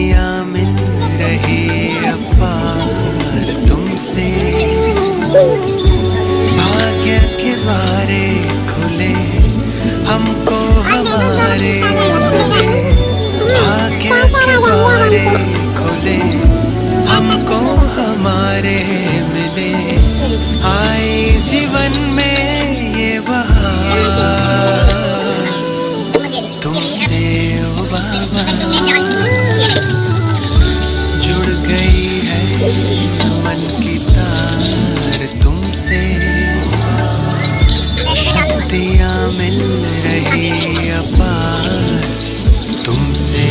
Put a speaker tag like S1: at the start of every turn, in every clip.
S1: शक्तियाँ मिल रही अपार तुमसे, भाग्य के द्वारे खुले हमको हमारे मिले, भाग्य के द्वारे खुले हमको हमारे मिले, आए जीवन में ये बहार तुमसे ओ बाबा, जुड़ गई है मन की तार तुमसे, शक्तियाँ मिल रही अपार तुमसे।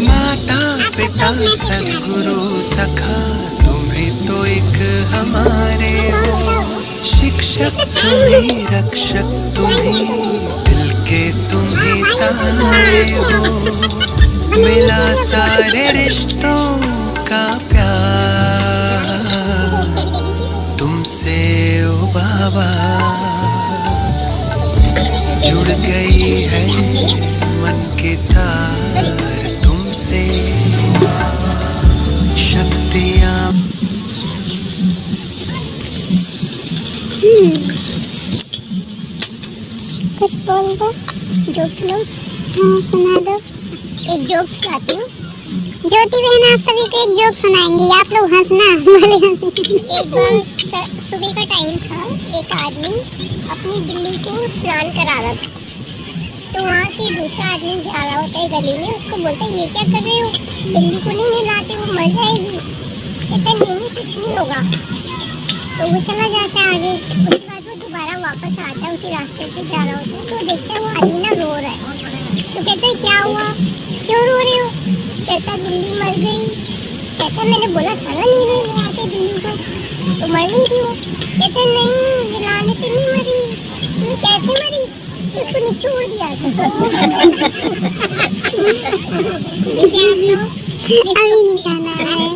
S1: माता पिता सद्गुरु सखा तुम्हें तो एक हमारे हो, शिक्षक तुम्हें रक्षक तुम्हें दिल के तुम्हें सहारे हो, मिला सारे रिश्तों का प्यार तुमसे ओ बाबा, जुड़ गई है मन की तार तुमसे, शक्तियाँ।
S2: कुछ बोल दो, जोक्स लो। हाँ सुना दो। एक जोक सुनाती हूँ। ज्योति बहन आप सभी को एक जोक सुनाएंगी, आप लोग हंसना बोले हंसी। एक बार सुबह का टाइम था, एक आदमी अपनी बिल्ली को स्नान करा रहा था, तो वहाँ से दूसरा आदमी जा रहा होता है गली में, उसको बोलता है ये क्या कर रहे हो, बिल्ली को नहीं नहलाते वो मर जाएगी। कहता है नहीं कुछ नहीं होगा, तो वो चला जाता है आगे। उसके बाद वो दोबारा वापस आता है, उसी रास्ते से जा रहा होता है, तो देखता है वो आदमी ना रो रहा है, तो कहता है क्या हुआ, क्यों रो रहे हो। कहता बिल्ली मर गई। कहता मैंने बोला था ना नहीं नहलाते बिल्ली को, तो मर गई थी वो। कहते नहीं नहलाने से नहीं मरी, तो कैसे मरी, उसको निचोड़ दिया था। अभी नहीं खाना है,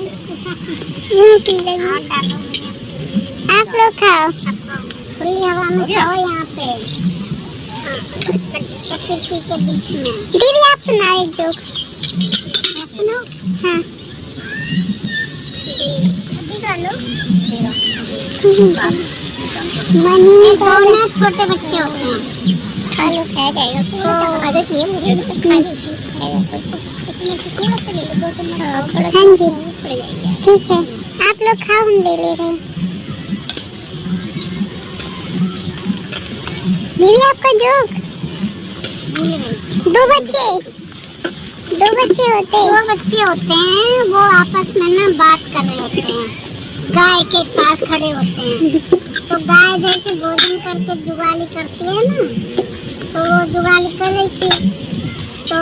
S2: आप लोग खाओ, खुली हवा में खाओ यहाँ पे प्रकृति के बीच में। दीदी आप सुनाओ एक जोक। सुनो। हाँ मनी में तो ना छोटे बच्चे होते हैं, खा लो खाया जाएगा, तो आदत नहीं है मुझे, तो खा लो। हाँ जी ठीक है, आप लोग खाओ हम ले ले रहे हैं। दीदी आपका जोक। दो बच्चे होते हैं, वो आपस में ना बात कर रहे होते हैं, गाय के पास खड़े होते हैं, तो गाय जैसे भोजन करके जुगाली करती है ना, तो वो जुगाली कर रही थी, तो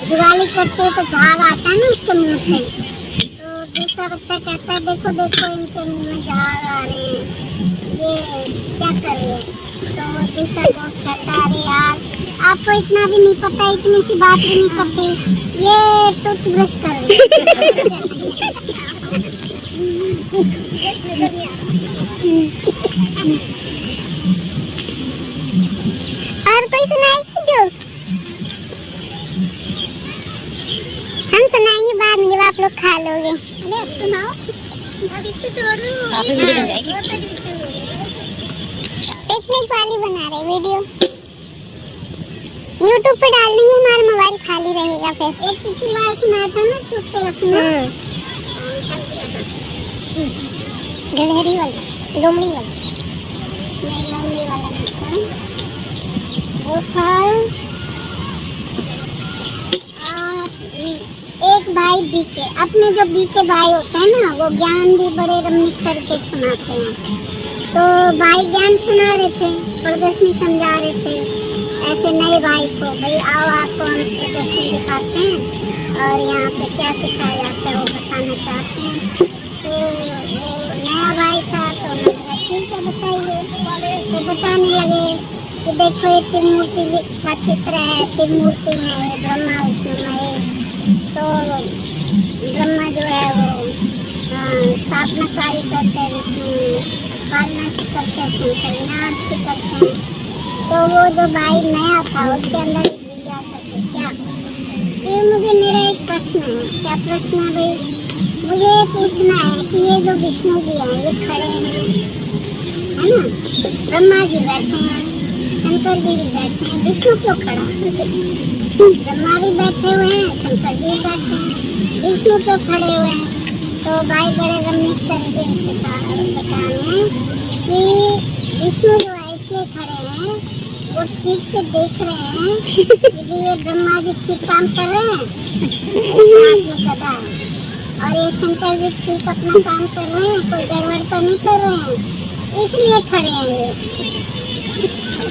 S2: जुगाली करते तो झाग आता है ना उसके मुंह से, तो दूसरा बच्चा कहता है देखो देखो इनके मुंह में झाग आ रहे हैं, ये क्या कर रहे हैं। तो दूसरा दोस्त कहता है अरे यार आपको इतना भी नहीं पता, इतनी सी बात भी नहीं करते, ये टूथब्रश कर रहे और कोई सुनाएगा जोक? हम सुनाएंगे बाद में जब आप लोग खा लोगे। अरे सुनाओ, अब इसको छोड़ो, पिकनिक वाली बना रहे वीडियो, YouTube पे डाल देंगे, हमारा मोबाइल खाली रहेगा फिर। एक पिछली बार सुनाया था ना चुप पे सुना, गलहरी वाला, लोमड़ी वाला, नहीं लोमड़ी वाला नहीं, वो था एक भाई बीके, अपने जो बीके भाई होते हैं ना वो ज्ञान भी बड़े रमणीक करके सुनाते हैं, तो भाई ज्ञान सुना रहे थे, प्रदर्शनी समझा रहे थे ऐसे नए भाई को, भाई आओ आपको हम प्रदर्शनी दिखाते हैं और यहाँ पे क्या सिखाया जाता है वो बताना चाहते हैं। तो नया भाई था तो ठीक है बताइए। तो बताने लगे कि देखो ये त्रिमूर्ति का चित्र है, त्रिमूर्ति है, ये ब्रह्मा विष्णु महेश। तो ब्रह्मा जो है वो स्थापना कार्य करते हैं, विष्णु पालना की करते हैं, शंकर विनाश की करते हैं। तो वो जो भाई नया था उसके अंदर एक जिज्ञासा थी क्या। ये मुझे मेरा एक प्रश्न है, क्या प्रश्न है भाई, मुझे ये पूछना है कि ये जो विष्णु जी हैं ये खड़े हैं, है ना, ब्रह्मा जी बैठे हैं, शंकर जी भी बैठे हैं, विष्णु क्यों खड़ा है? ब्रह्मा भी बैठे हुए हैं, शंकर जी भी बैठे हैं, विष्णु क्यों खड़े हुए हैं? तो भाई बड़े रमणीक तरीके से बता रहे हैं कि विष्णु जो है इसलिए खड़े हैं, वो ठीक से देख रहे हैं कि ये ब्रह्मा जी ठीक काम कर रहे हैं, गधा है, और ये शंकर जी ठीक अपना काम कर रहे हैं, कोई गड़बड़ तो नहीं कर रहे हैं, इसलिए खड़े हैं ये।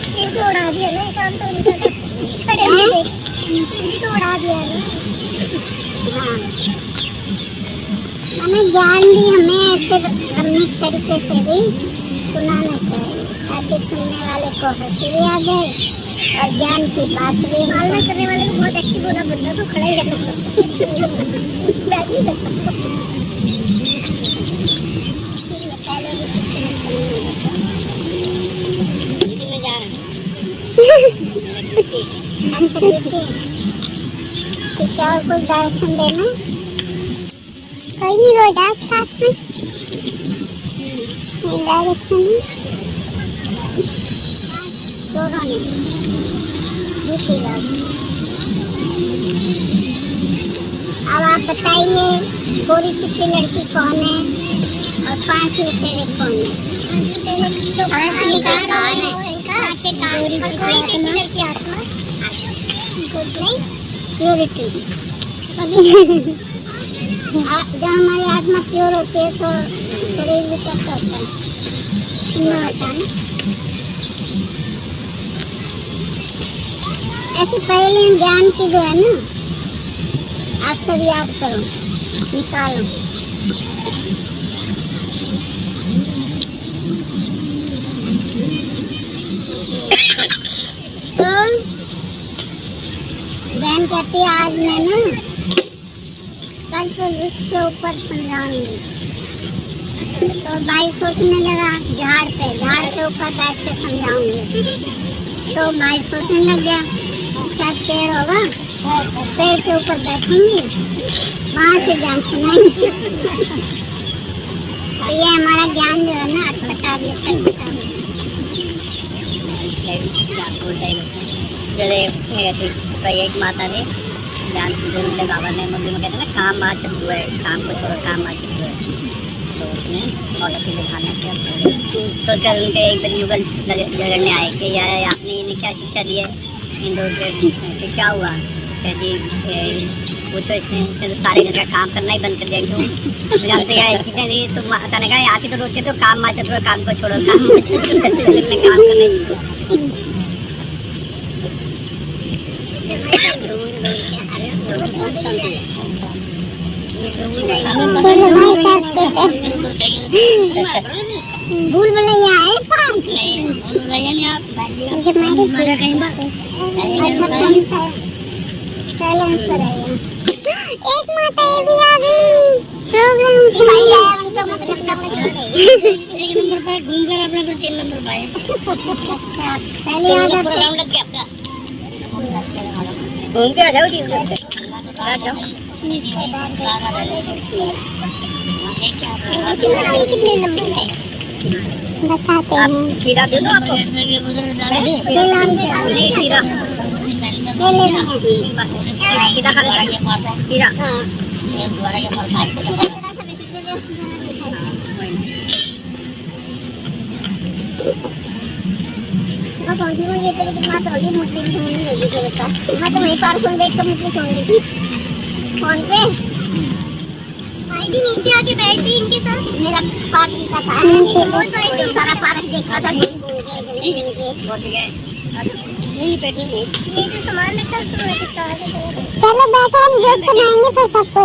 S2: सिर तो उड़ा दिया ना, काम तो नहीं कर खड़े हैं, सिर तो उड़ा दिया ना। हाँ, हमें ज्ञान भी हमें ऐसे रमणीक तरीके से भी सुनाना चाहिए ताकि सुनने वाले को हंसी भी आ जाए और ज्ञान की बात भी। मालूम करने वाले को बहुत एक्टिव होना पड़ता, तो खड़ा ही रहना बैठ नहीं सकता। ठीक है, और कोई डायरेक्शन देना? कोई नहीं, रोज आज क्लास में ये डायरेक्शन है। चोरों ने दूसरी बात, अब आप बताइए गोरी चिट्टी लड़की कौन है और 5 लुटेरे कौन है? 5 लुटेरे कौन है? गोरी चिट्टी लड़की आत्मा, प्योरिटी। जब हमारी आत्मा प्योर होती है तो शरीर भी कैसा होता है, सुंदर होता है ना। ऐसे पहले ज्ञान की जो है ना, आप सब याद करो, निकालो। तो बहन कहती है आज मैं ना कल तो वृक्ष के ऊपर समझाऊंगी। तो भाई सोचने लगा झाड़ के ऊपर बैठ के समझाऊंगी। तो भाई सोचने लग गया शायद पेड़ होगा, पेड़ के ऊपर बैठेंगे, वहाँ से ज्ञान सुनाएंगे। तो ये हमारा ज्ञान जो है ना अटपटा भी
S3: एक माता ने ज्ञान सुनते बाबा ने मम्मी में कहते ना काम आज शत्रु है, काम को छोड़ो काम आज शत्रु है। तो उसने औरत को दिखाना किया, तो कल उनके एक दिन युगल झगड़ने आए कि यार आपने इन्हें क्या शिक्षा दी है इन दो फिर क्या हुआ। कहती पूछो इसने तो सारे घर का काम करना ही बंद कर दिया, क्यों जानते हैं शिक्षा दी। तो माता ने कहा आप ही तो रोज कहते हो काम आज शत्रु है, काम को छोड़ो काम
S2: भूल भुलैया है एक माता ये भी आ गई प्रोग्राम
S3: एक नंबर पर घूम कर अपने पर 3 नंबर पाए।
S2: अच्छा पहले आ जाओ,
S3: प्रोग्राम लग गया आपका, घूम के आ जाओ जी, आ जाओ।
S2: कितने नंबर है बताते हैं।
S3: खीरा दे दो आपको, खीरा खीरा खा लेना, खीरा
S2: ये तेरे की बात होगी, मुझे भी सुननी होगी तो बता। मैं तो वहीं पार्क में बैठ कर मुझे सुन रही थी फोन पे। आईडी नीचे आके बैठ गई इनके साथ, मेरा पार्क का था नीचे, सारा पार्क देखा था। चलो बैठो, हम जोक सुनाएंगे फिर सबको।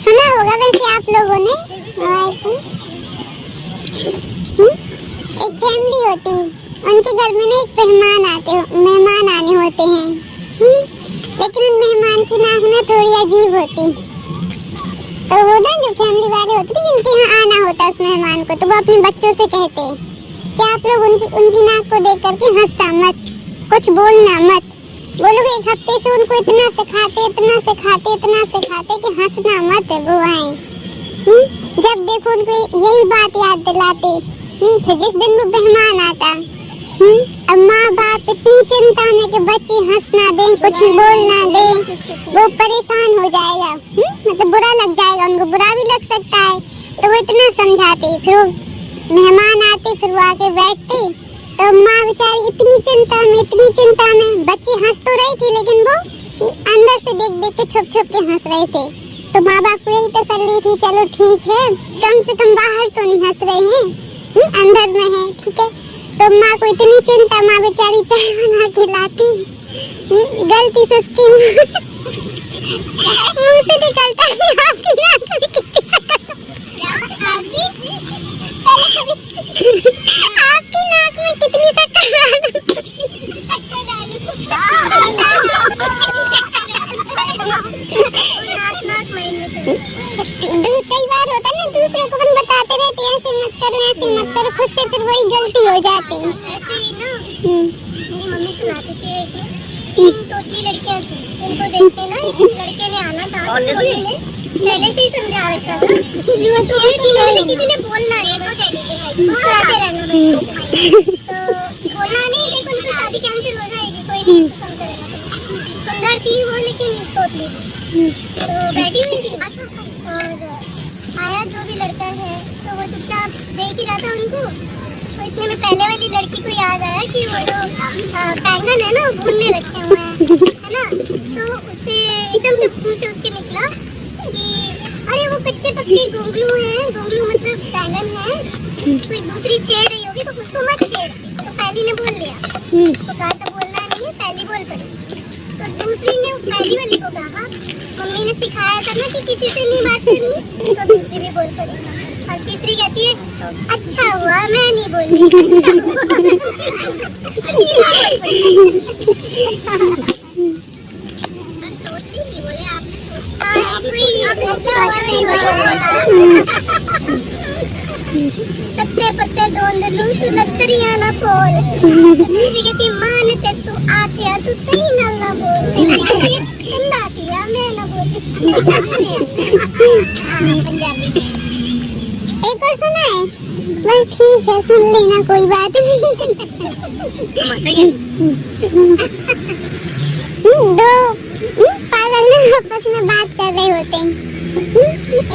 S2: सुना होगा वैसे आप लोगों ने। होती, उनके घर में ना एक मेहमान आने होते हैं। लेकिन उन मेहमान की नाक ना थोड़ी अजीब होती। तो वो ना जो फैमिली वाले होते थे जिनके यहाँ आना होता उस मेहमान को, तो वो अपने बच्चों से कहते कि आप लोग उनकी नाक को देख करके हंसना मत, कुछ बोलना मत। वो लोग एक हफ्ते से उनको इतना सिखाते कि हंसना मत बुआएं। जब देखो उनको यही बात याद दिलाते। फिर जिस दिन वो मेहमान आता, अब माँ बाप इतनी चिंता में कि बच्चे हंस ना दें, कुछ बोल ना दें, वो परेशान हो जाएगा। मतलब बुरा लग जाएगा, उनको बुरा भी लग सकता है। तो वो इतना समझाते, फिर वो मेहमान आते, फिर वो आके बैठते, तो माँ बेचारी इतनी चिंता में, बच्चे हंस तो रही थी लेकिन वो अंदर से देख के छुप के हंस रहे थे। तो माँ बाप को यही तसल्ली थी, चलो ठीक है, कम से कम बाहर तो नहीं हंस रहे हैं, अंदर में है, ठीक है। तो माँ को इतनी चिंता, माँ बेचारी चाय बना के लाती, गलती से उसकी मुंह से निकलता है आपकी नाक में कितनी शक्कर, आपकी नाक में कितनी शक्कर कई बार होता है ना, दूसरों को हम बताते रहते हैं ऐसे मत करो, खुद से फिर वही गलती हो जाती।
S4: ऐसे ही ना मेरी मम्मी सुनाती थी, तीन तोतली लड़कियां थी, उनको देखते ना एक लड़के ने आना था, तोतली ने पहले से ही समझा रखा था, किसी ने बोलना नहीं, मुस्कुराते रहना बस। तो बोलना नहीं, लेकिन उनकी शादी कैंसिल हो जाएगी, कोई नहीं पसंद करेगा। सुंदर थी वो, लेकिन तोतली थी। तो बैठी हुई थी और आया जो भी लड़का है, तो वो चुपचाप देख ही रहा था उनको। तो इतने में पहले वाली लड़की को याद आया कि वो जो बैंगन है ना, वो भूनने रखे हुए हैं, है ना। तो उससे एकदम से मुंह से उसके निकला कि अरे वो कच्चे पक्के गोंगलू हैं, गोंगलू मतलब बैंगन है, कोई दूसरी छेड़ रही होगी तो उसको मत छेड़। तो पहली ने बोल लिया, तो कहा तो बोलना नहीं है, पहली बोल पड़ी। तो दूसरी ने पहली वाली को कहा, मम्मी ने सिखाया था ना कि किसी से नहीं बात करनी, तो दूसरी भी बोल पड़ी। और तीसरी कहती है अच्छा हुआ मैं नहीं बोली, पत्ते पत्ते ढूंढ लूं तू लत्तरियां ना खोल, किसी कहती मानते तू आतिया तू तई ना बोल, गंदा किया मैं ना बोली। पंजाबी
S2: एक और सुना है, पर ठीक है सुन लेना, कोई बात नहीं। दो पागल ना आपस में बात कर रहे होते हैं।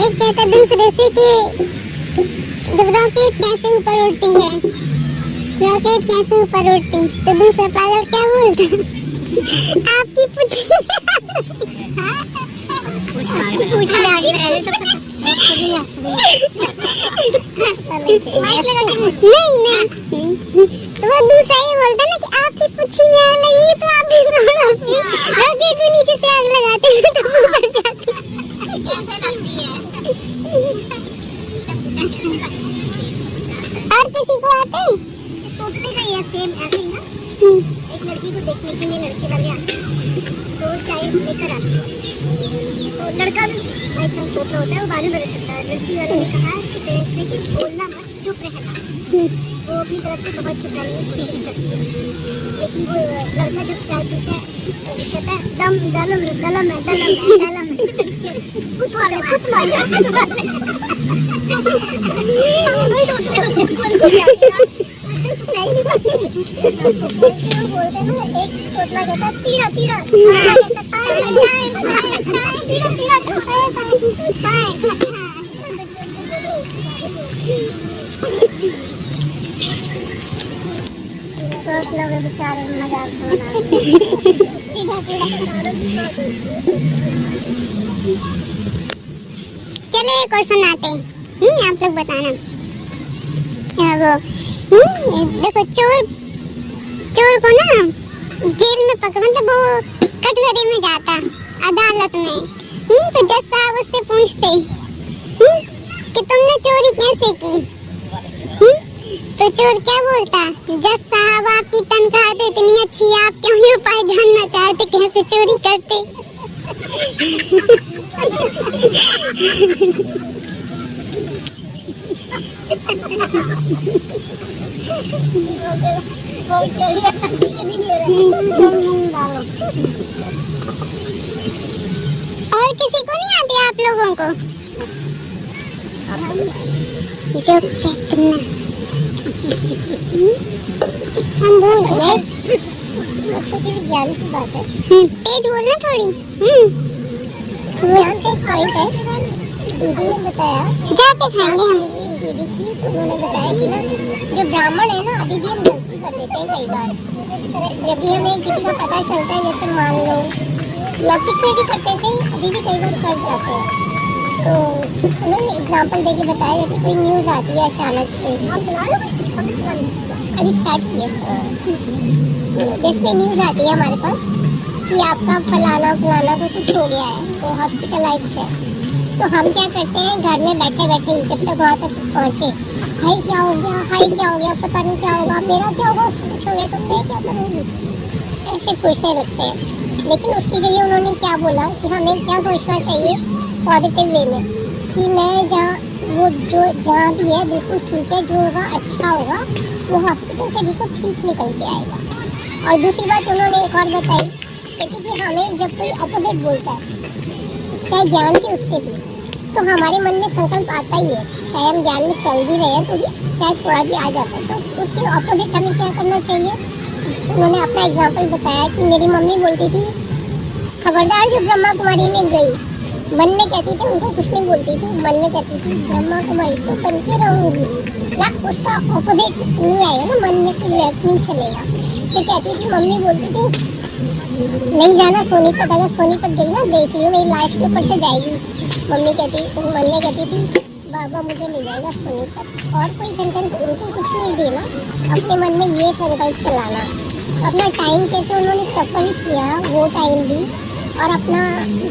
S2: एक कहता दूसरे से कि जब रॉकेट कैसे ऊपर उड़ती है, रॉकेट कैसे ऊपर उड़ती, तो दूसरा पागल क्या बोलता, आपकी पूछी नहीं, तो वो दूसरा ये बोलता ना कि आपकी पुच्छी में आग लगी तो आप भी रॉकेट में नीचे से आग लगाते हैं तो ऊपर जाते और किसी को आते
S4: तोतली का ये सेम ऐसे ही ना, एक लड़की को देखने के लिए लड़के वाले आते हैं, तो चाय लेकर आते हैं, तो लड़का भी भाई थम तोतला होता है, वो बाद में पता चलता है। लड़की वाले ने कहा कि पेरेंट्स ने कि बोलना मत, चुप रहना। वो अपनी तरफ से बहुत छुपाने की कोशिश करती है, लेकिन वो लड़का जब चाय पीता है तो कहता है दम दलम दलम बेचारे मजाक
S2: चलो एक और सुनाते हैं, आप लोग बताना। वो देखो चोर को ना जेल में पकड़ो तो वो कटघरे में जाता अदालत में, तो जज साहब उससे पूछते कि तुमने चोरी कैसे की, तो चोर क्या बोलता, जज साहब आपकी तनख्वाह तो इतनी अच्छी है, आप क्यों ये उपाय जानना चाहते कैसे चोरी करते। और किसी को नहीं आती आप लोगों को जो फेंकना? हम भूल गए, छोटी विज्ञान की बात है। तेज बोलना थोड़ी। विज्ञान का पॉइंट है, दीदी ने बताया, जाके खाएंगे हम। दीदी की तो उन्होंने बताया कि ना जो ब्राह्मण है ना, अभी भी हम गलती कर देते हैं कई बार। जब भी हमें किसी का पता चलता है, जैसे मान लो लौकिक में भी करते थे, अभी भी कई बार कर जाते हैं। तो उन्होंने एग्जाम्पल देके बताया, जैसे कोई न्यूज़ आती है अचानक से, अभी स्टार्ट किया, जैसे न्यूज़ आती है हमारे पास कि आपका फलाना फलाना को कुछ हो गया है, वो हॉस्पिटलाइज है, तो हम क्या करते हैं, घर में बैठे बैठे ही जब तक वहाँ तक पहुँचे, हाई क्या हो गया, हाई क्या हो गया, पता नहीं क्या होगा, मेरा क्या होगा, उसको कुछ हो गया तो मैं क्या करूँगी, ऐसे पूछने लगते हैं। लेकिन उसकी जगह उन्होंने क्या बोला कि हमें क्या सोचना चाहिए पॉजिटिव वे में, कि मैं जहाँ वो जो जहाँ भी है बिल्कुल ठीक है, जो होगा अच्छा होगा, वो हॉस्पिटल से बिल्कुल ठीक निकल के आएगा। और दूसरी बात उन्होंने एक और बताई, कहती कि हमें जब कोई अपोजिट बोलता है, चाहे ज्ञान के उससे भी, तो हमारे मन में संकल्प आता ही है, चाहे हम ज्ञान में चल भी रहे हैं तो भी शायद थोड़ा भी आ जाता है, तो उसके अपोजिट हमें क्या करना चाहिए। उन्होंने अपना एग्जाम्पल बताया कि मेरी मम्मी बोलती थी, खबरदार जो ब्रह्मा कुमारी में गई, मन में कहती थी, उनको कुछ नहीं बोलती थी, मन में कहती थी ब्रह्मा कुमारी तो बन के रहूंगी ना, उसका ऑपोजिट नहीं आएगा ना, मन में कोई नहीं चलेगा। तो कहती थी, मम्मी बोलती थी नहीं जाना सोनीपत, अगर सोनीपत गई ना देख लियो मेरी लाश के ऊपर से जाएगी। मम्मी कहती, मन में कहती थी बाबा मुझे ले जाएगा सोनीपत, और कोई सेंटेंस उनको कुछ नहीं देना, अपने मन में ये संकल्प चलाना। अपना टाइम कैसे उन्होंने सफल किया, वो टाइम भी, और अपना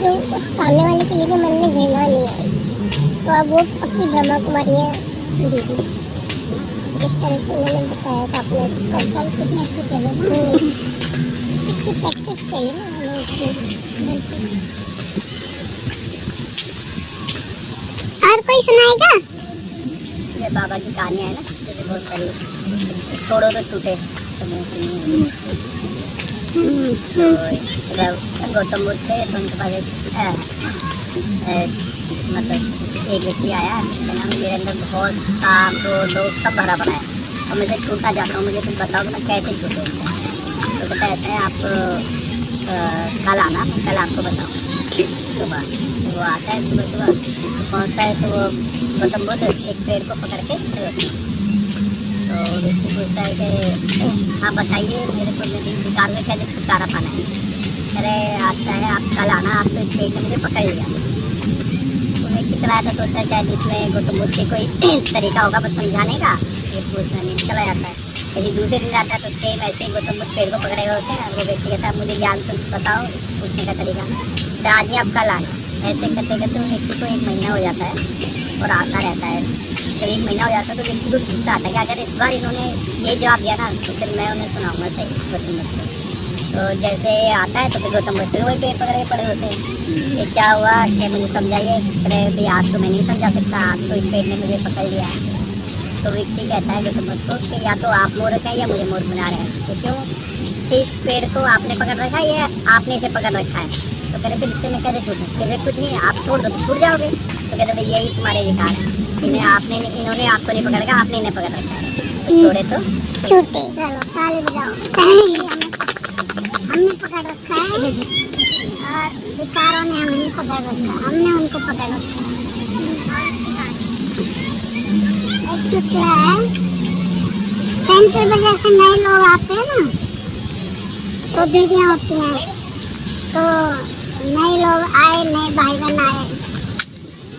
S2: जो सामने वाले के लिए मन में घृणा नहीं आई, तो अब वो पक्की ब्रह्मा कुमारी है दीदी। इस तरह से उन्होंने बताया था अपने संकल्प कितने अच्छे चले, इसकी प्रैक्टिस चाहिए ना हमें। और कोई सुनाएगा?
S3: ये बाबा की कहानियाँ है ना, जैसे बहुत सारी, छोड़ो तो छूटे, गौतम बुद्ध थे, तो उनके पास मतलब एक व्यक्ति आया, मेरे अंदर बहुत काम तो सब भरा पड़ा है और मुझे छूटना चाहता हूँ, मुझे कुछ बताओ कि मैं कैसे छूटूँ। तो कहता है ऐसे आप कल आना, कल आपको बताऊँ सुबह। तो वो आता है सुबह सुबह, पहुँचता है तो वो गौतम बुद्ध एक पेड़ को पकड़ के तो व्यक्ति पूछता है कि हाँ बताइए, मेरे को मेरी दुकान में कैसे छुटकारा पाना है। अरे अच्छा है आप कल आना, आप तो इस पेड़ ने मुझे पकड़ लिया। तो व्यक्ति चला जाता, सोचता है शायद इसमें गौतम बुद्ध के कोई तरीका होगा बस समझाने का, ये पूछना नहीं, चला जाता है। यदि दूसरे दिन आता है तो सेम ऐसे ही गौतम बुद्ध पेड़ को पकड़े हुए होते हैं। वो व्यक्ति कहता है मुझे ज्ञान से बताओ पूछने का तरीका, तो आज ही आप कल आना। ऐसे करते करते वो व्यक्ति को 1 महीना हो जाता है और आता रहता है। जब 1 महीना हो जाता है तो व्यक्ति को गुस्सा आता है कि अगर इस बार इन्होंने ये जवाब दिया ना तो फिर मैं उन्हें सुनाऊंगा सही गौतम बुद्ध को। तो जैसे आता है तो फिर गौतम बुद्ध वही पेड़ पकड़े पड़े होते हैं। ये क्या हुआ कि मुझे समझाइए। अरे भाई आज तो मैं नहीं समझा सकता, आज तो इस पेड़ ने मुझे पकड़ लिया। तो व्यक्ति कहता है गौतम बुद्ध को कि या तो आप मूर्ख हैं या मुझे मूर्ख बना रहे हैं। तो क्यों कि इस पेड़ को आपने पकड़ रखा है या आपने इसे पकड़ रखा है। तो कहते फिर इससे मैं कैसे छूटूँ, कहते कुछ नहीं, आप छोड़ दो तो छूट जाओगे। तो कहते भाई यही तुम्हारे विकार है, इन्होंने आपको नहीं पकड़ रखा, आपने इन्हें पकड़ रखा है, तो छोड़े तो
S2: छूटे। चलो ताली बजाओ, हमने पकड़ रखा है और विकारों ने हमें पकड़ रखा, हमने उनको पकड़ रखा। क्या है सेंटर में जैसे नए लोग आते हैं ना तो दीदियाँ होती हैं, तो नए लोग आए, नए भाई बहन आए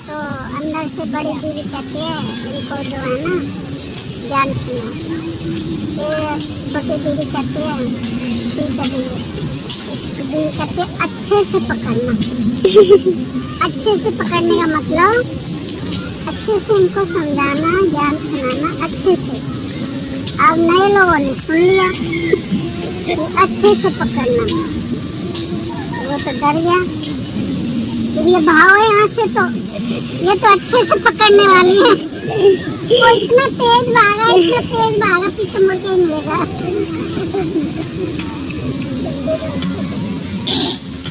S2: तो अंदर से बड़ी दीदी कहती है इनको जो है ना ज्ञान सुना। फिर छोटी दीदी कहती है ठीक है दीदी कहती है अच्छे से पकड़ना। अच्छे से पकड़ने का मतलब अच्छे से इनको समझाना, ज्ञान सुनाना अच्छे से। अब नए लोगों ने सुन लिया कि अच्छे से पकड़ना, वो तो डर गया। फिर ये भागो यहाँ से, तो ये तो अच्छे से पकड़ने वाली है। वो इतना तेज भागा पीछे मुड़ के मिलेगा।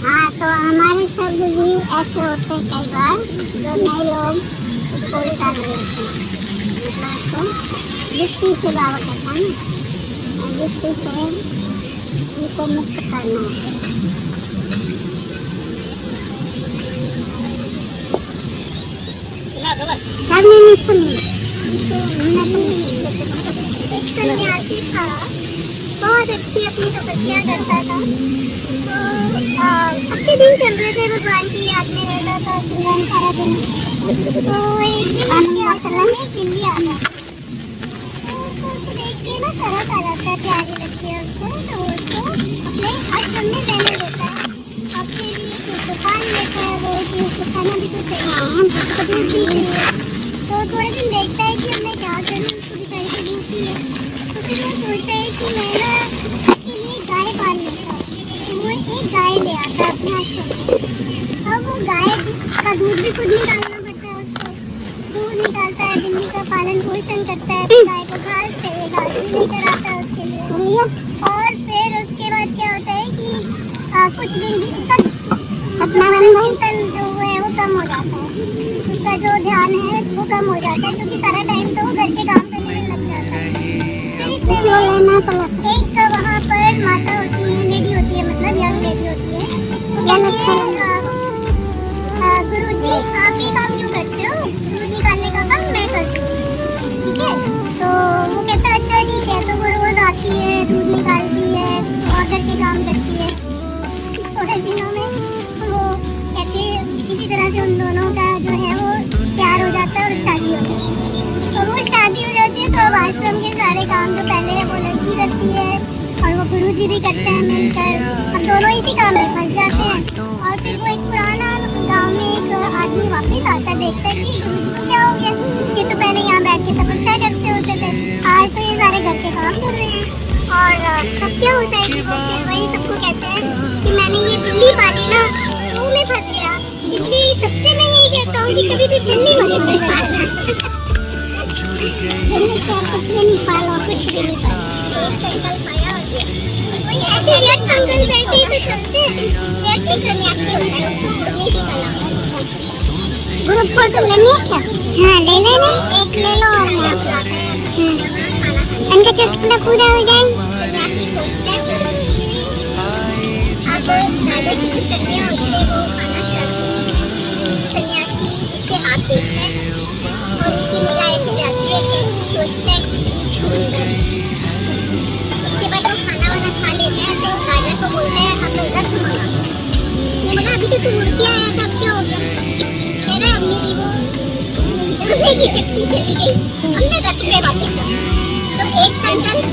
S2: हाँ, तो हमारे शब्द भी ऐसे होते हैं कई बार, जो नए लोग उसको उल्टा कर देते हैं। मतलब तो युक्ति से बाबा कहता है ना, युक्ति से उनको मुक्त करना है। सबने नहीं सुनी,
S4: एक सन्यासी था, बहुत अच्छी अपनी तपस्या करता था। तो अच्छे दिन चल रहे थे, भगवान की याद में रहता था सुबह सारा दिन। तो एक दिन क्या चला चिल्ली आ गया, तो उसको देख के ना तरस आ जाता है, प्यारी लगती है उसको, तो उसको अपने आश्रम में रहने देता है। अपने लिए कुछ दुकान लेता है वो, कि उसको खाना भी तो चाहिए। तो थोड़े दिन देखता है कि अब मैं क्या करूँ, उसको बेचारी को भूख है। तो फिर वो सोचता है कि मैं ना उसके लिए गाय पाल लेता हूँ। तो वो एक गाय ले आता है अपने आश्रम में। अब वो गाय का दूध भी खुद निकालना पड़ता है उसको, दूध निकालता है, बिल्ली का पालन पोषण करता है, गाय को घास चाहिए, घास भी लेकर आता है उसके लिए। और फिर उसके बाद क्या होता है कि कुछ दिन
S2: सपना
S4: चिंतन जो है वो कम हो जाता है, उसका जो ध्यान है वो कम हो जाता है, क्योंकि सारा टाइम तो वो घर के काम करने में लग जाता है।
S2: इसको लेना पड़ा।
S4: एक वहाँ पर माता होती है, लेडी होती है, मतलब यंग लेडी होती है। गुरु जी आप ये काम क्यों करते हो, दूध निकालने का काम मैं करती हूँ, ठीक है। तो वो कहता है अच्छा ठीक है। तो वो रोज आती है, दूध निकालती है और घर के काम करती है। थोड़े दिनों में वो कहते किसी तरह से उन दोनों का जो है वो प्यार हो जाता है और शादी हो जाती है। तो वो शादी हो जाती है, तो अब आश्रम के सारे काम जो पहले है वो लड़की करती है और वो गुरु जी भी करते हैं मिलकर। अब दोनों इसी काम में फंस जाते हैं। और फिर वो एक पुराना गाँव में एक आदमी वापस आता है, देखता है कि गुरु जी को क्या हो गया, ये तो पहले यहाँ बैठ के तपस्या करते होते थे, आज तो ये सारे घर के काम कर रहे हैं। और तब क्या होता है कि वो फिर वही सबको कहते हैं कि मैंने ये बिल्ली पाली ना, तो मैं फंस गया, इसलिए सबसे मैं यही कहता हूँ कि कभी भी बिल्ली मत पालना।
S2: कुछ भी नहीं पालो, कुछ भी नहीं पालो।
S4: एक संकल्प आया और कोई ऐसे व्यक्त अंकल बैठे तो चलते व्यक्ति सन्यासी होता है, उसको उड़ने की कला है।
S2: ग्रुप फोटो लेनी है क्या? हाँ ले लेना, एक ले लो और मैं आप उनका चुटकुला पूरा हो जाए।
S4: सन्यासी सोचते हैं अब राजा की जो कन्या होती है वो खाना चाहती है। सन्यासी इसके हाथ देखता है और उसकी निगाह ऐसे जाती है कि सोचता है कितनी सुंदर। उसके बाद वो खाना वाना खा लेता है, तो राजा को बोलता है हमें रथ मंगा। उसने बोला अभी तो तू उड़ के आया था, अब क्या हो गया? कह रहा अब मेरी वो उड़ने की शक्ति चली गई, अब मैं रथ पे वापस जाऊँ। तो एक संकल्प